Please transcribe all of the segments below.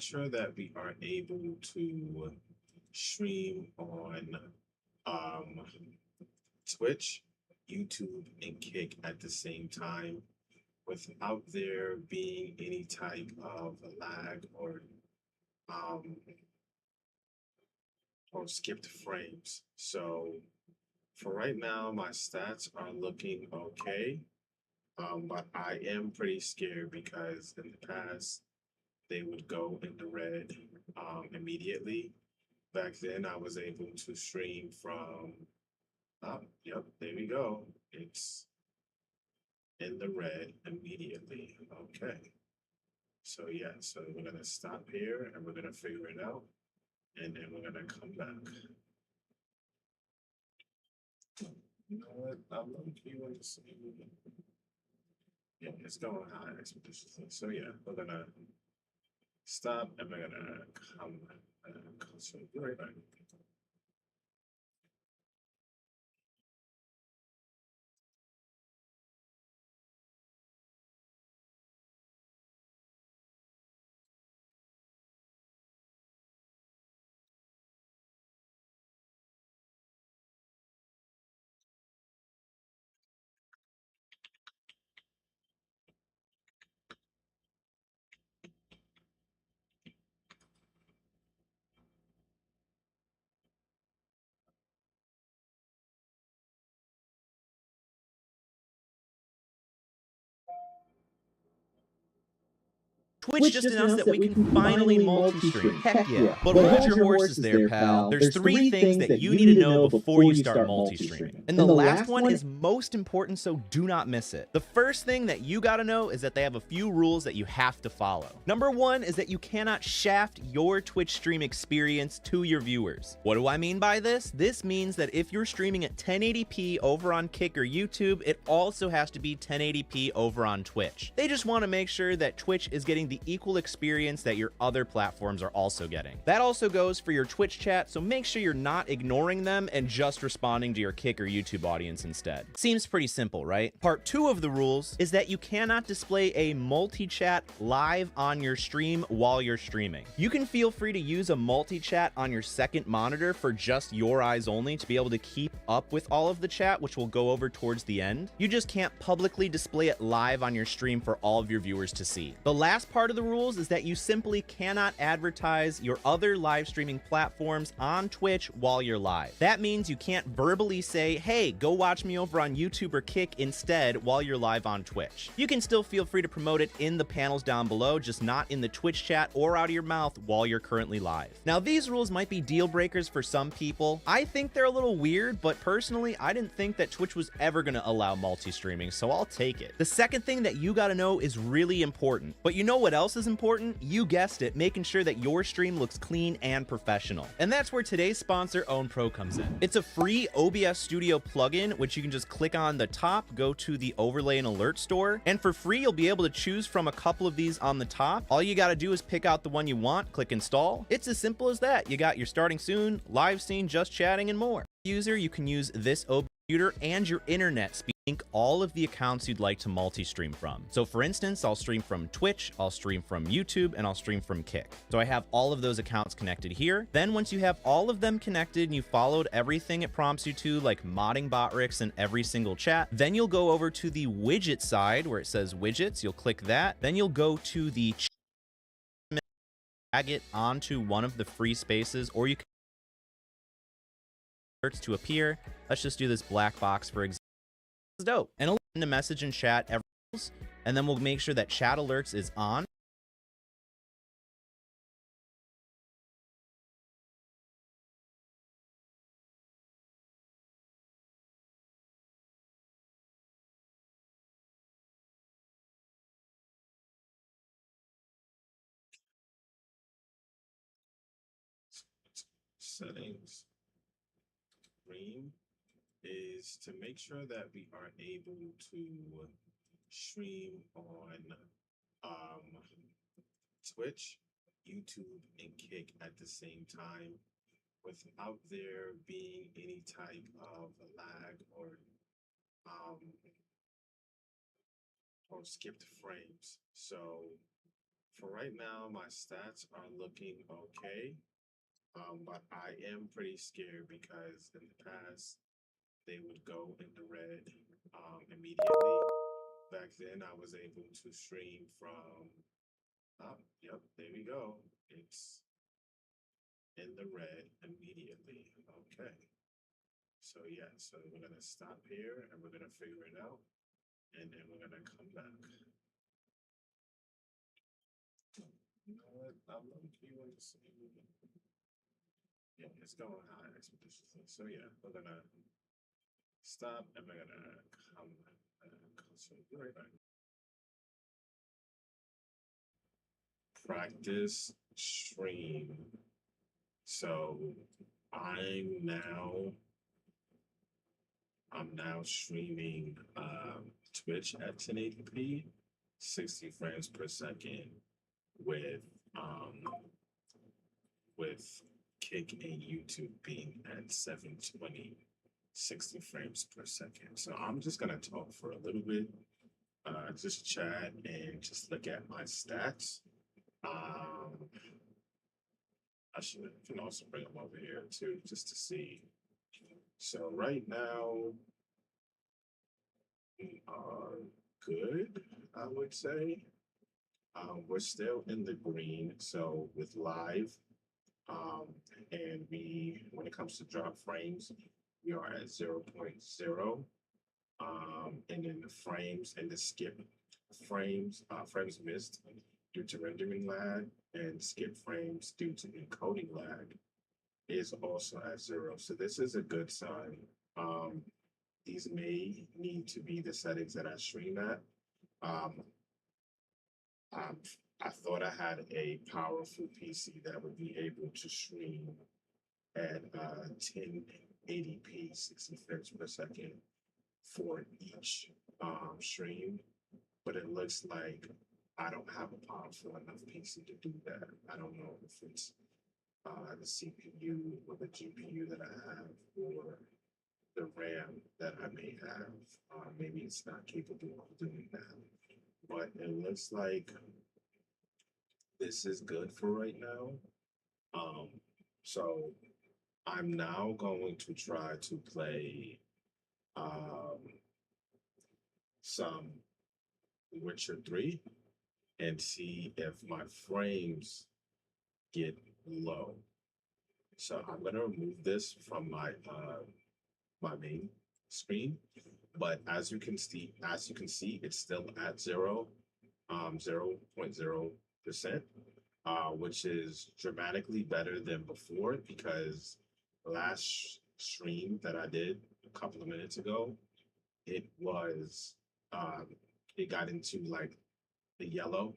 make sure that we are able to stream on um, Twitch, YouTube, and Kick at the same time without there being any type of lag um, or skipped frames. So for right now, my stats are looking okay, but I am pretty scared because in the past they would go in the red immediately. Back then, I was able to stream from. Yep, there we go. It's in the red immediately. Okay. So yeah, so we're gonna stop here and we're gonna figure it out, and then we're gonna come back. You know what? I'm looking for you on the same. Yeah, it's going high expeditiously. So yeah, we're gonna stop and we're gonna come. So be right back. Twitch just announced that we can finally multi-stream. Heck yeah. But hold your horses there, pal. There's three things that you need to know before you start multi-streaming. And the last one is most important, so do not miss it. The first thing that you gotta know is that they have a few rules that you have to follow. Number one is that you cannot shaft your Twitch stream experience to your viewers. What do I mean by this? This means that if you're streaming at 1080p over on Kick or YouTube, it also has to be 1080p over on Twitch. They just want to make sure that Twitch is getting the equal experience that your other platforms are also getting. That also goes for your Twitch chat, so make sure you're not ignoring them and just responding to your Kick or YouTube audience instead. Seems pretty simple, right? Part 2 of the rules is that you cannot display a multi-chat live on your stream while you're streaming. You can feel free to use a multi-chat on your second monitor for just your eyes only to be able to keep up with all of the chat, which we'll go over towards the end. You just can't publicly display it live on your stream for all of your viewers to see. The last part of the rules is that you simply cannot advertise your other live streaming platforms on Twitch while you're live. That means you can't verbally say, hey, go watch me over on YouTube or Kick instead while you're live on Twitch. You can still feel free to promote it in the panels down below, just not in the Twitch chat or out of your mouth while you're currently live. Now, these rules might be deal breakers for some people. I think they're a little weird, but personally, I didn't think that Twitch was ever going to allow multi-streaming, so I'll take it. The second thing that you got to know is really important, but you know what else is important? You guessed it, making sure that your stream looks clean and professional. And that's where today's sponsor, Own Pro, comes in. It's a free OBS Studio plugin, which you can just click on the top, go to the overlay and alert store, and for free, you'll be able to choose from a couple of these on the top. All you got to do is pick out the one you want, click install. It's as simple as that. You got your starting soon, live scene, just chatting, and more. User, you can use this OBS computer and your internet speed. Link all of the accounts you'd like to multi-stream from. So for instance, I'll stream from Twitch, I'll stream from YouTube, and I'll stream from Kick. So I have all of those accounts connected here. Then once you have all of them connected and you followed everything it prompts you to, like modding botricks in every single chat, then you'll go over to the widget side where it says widgets. You'll click that. Then you'll go to the drag it onto one of the free spaces, or you can alerts to appear. Let's just do this black box for example. Dope. And it'll send a message in chat and then we'll make sure that chat alerts is on. Settings. Stream is to make sure that we are able to stream on um, Twitch, YouTube, and Kick at the same time without there being any type of lag um, or skipped frames. So For right now, my stats are looking okay. But I am pretty scared because in the past they would go in the red immediately. Back then, I was able to stream from. Yep, there we go. It's in the red immediately. Okay. So yeah, so we're gonna stop here and we're gonna figure it out, and then we're gonna come back. You know what? I'm lucky want to see. Yeah, it's going high expeditiously. So yeah, we're gonna stop and we're gonna come back. So be right back. Practice stream. So I'm now I'm now streaming Twitch at 1080p, 60 frames per second with um with Kick and YouTube being at 720, 60 frames per second. So I'm just gonna talk for a little bit, just chat and just look at my stats. Um, I can also bring them over here too, just to see. So right now we are good, I would say. We're still in the green, so with live, um, and when it comes to drop frames, we are at 0.0. And then the frames and the skip frames missed due to rendering lag, and skip frames due to encoding lag is also at 0. So this is a good sign. Um, these may need to be the settings that I stream at. Um, I, I thought I had a powerful PC that would be able to stream at 1080p, 60 frames per second for each stream, but it looks like I don't have a powerful enough PC to do that. I don't know if it's the CPU or the GPU that I have, or the RAM that I may have. Maybe it's not capable of doing that. But it looks like this is good for right now. Um, so I'm now going to try to play um, some Witcher 3 and see if my frames get low. So I'm gonna remove this from my main screen, but as you can see, it's still at 0.0%, which is dramatically better than before, because last stream that I did a couple of minutes ago, it was um, it got into like the yellow,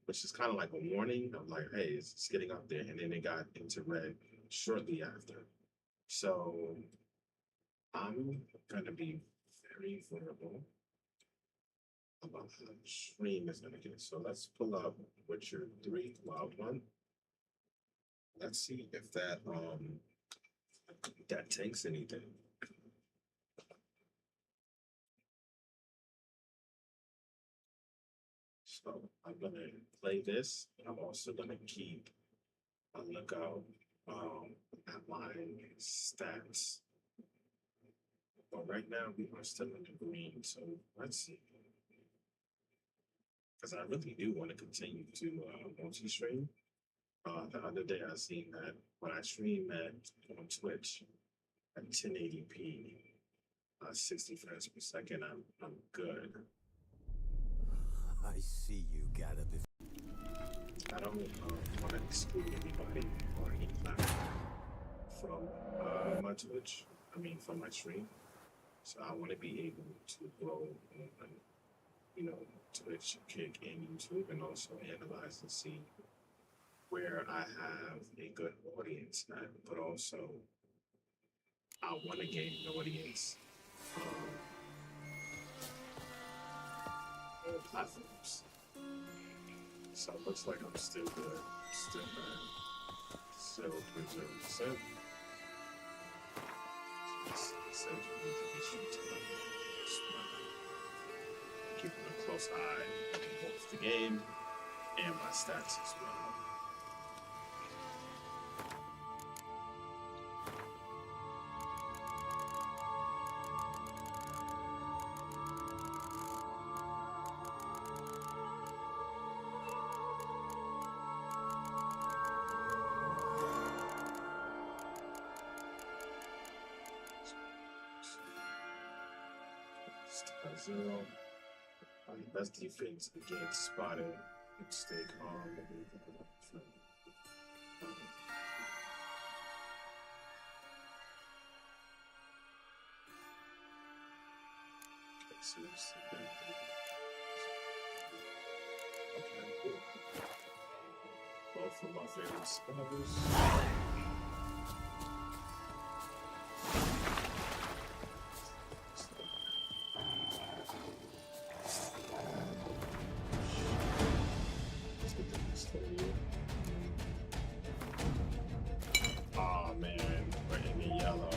which is kind of like a warning of like, hey, it's getting up there, and then it got into red shortly after. So I'm gonna be very vulnerable about how the stream is gonna get. So let's pull up Witcher 3 Wild One. Let's see if that takes anything. So I'm gonna play this. I'm also gonna keep a lookout at my stats. But right now we are still in the green, so let's see. Because I really do want to continue to multi-stream. The other day I seen that when I stream on Twitch at 1080p, 60 frames per second, I'm good. I see you got a bit. I don't want to exclude anybody or any platform from my Twitch. I mean, from my stream. So I want to be able to grow on, Twitch, Kick, and YouTube, and also analyze and see where I have a good audience at, but also I want to gain an audience on platforms. So it looks like I'm still good, still at 0.0%. It says you need to be shooting. keeping a close eye on both the game and my stats as well. Zero. Best defense against spotting and stay calm. Okay. Both of my favorite spells. Oh man, we're in the yellow.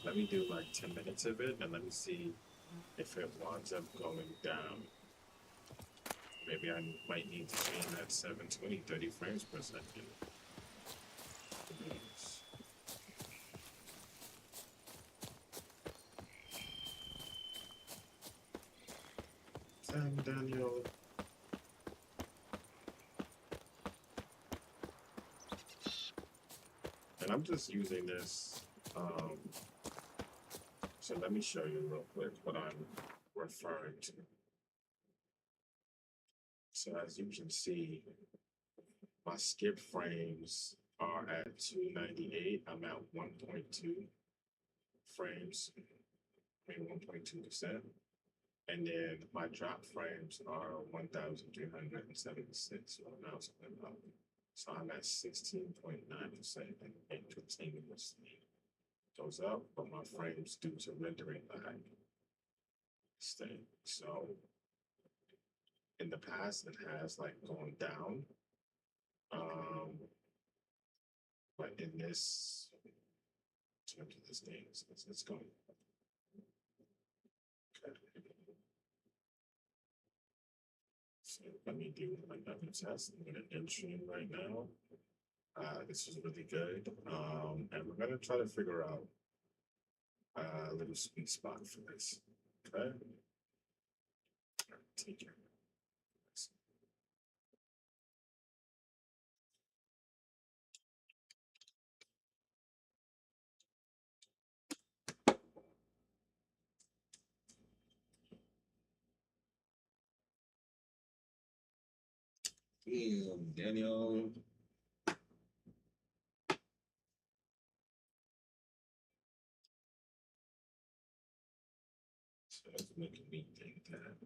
Let me do like 10 minutes of it and let me see if it winds up going down. Maybe I might need to change that 720, 30 frames per second. Daniel. And I'm just using this. So let me show you real quick what I'm referring to. So as you can see, my skip frames are at 298. I'm at 1.2 frames, I mean 1.2%. And then my drop frames are 1,376. So I'm at 16.9% and continuously goes up, but my frames due to rendering lag stay. So in the past, it has like gone down. But in this, in terms of this game, it's going up. Okay. So let me do another test. I'm going to end stream right now. This is really good. And we're going to try to figure out a little sweet spot for this. Okay. All right, take care. Damn, Daniel. So it's making me think that.